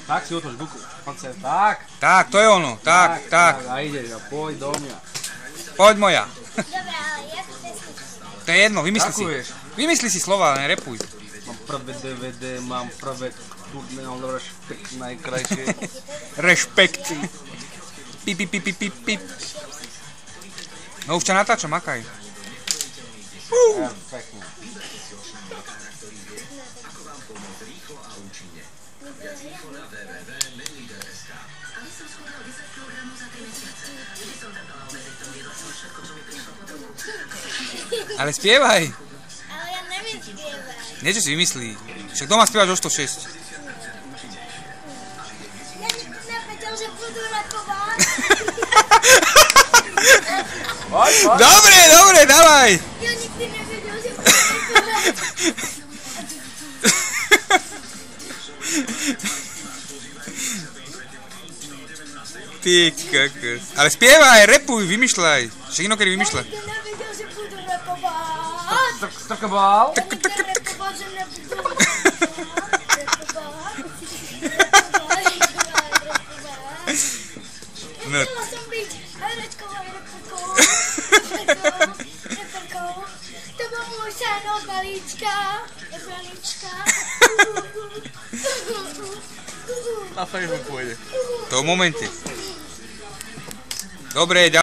Tak si otoč buku. Tak. Tak, to je ono. Tak. A ideš a poď do mňa. Poď moja. Dobre, ale jakú pesničku? To je jedno, vymysli si. Takuješ. Vymysli si slova, nerepuj. Mám prvé DVD, mám prvé turné, mám rešpekt najkrajšie. Rešpekt. Pip. No už ťa natáčam, makaj. Pekne. Ale spievaj. Ale ja neviem spievať. Niečo si vymyslí. Však doma spievaš o 106. Ja nikdy nevedel, že budú rakovať. Dobre, dávaj. Ja nikdy nevedel, že budú rakovať. Ty kokos. Ale spievaj, repuj, vymýšľaj. Však inokedy vymýšľaj. Ja nikdy nevedel, že budú rakovať. Trkabal. Ja nikdy nerekoval, že nebudú rakovať. No. Chcela som byť herečkou a reperkou. To bol môj sen od balíčka. Na Facebook pôjde. To v momente. Dobre, ďalej.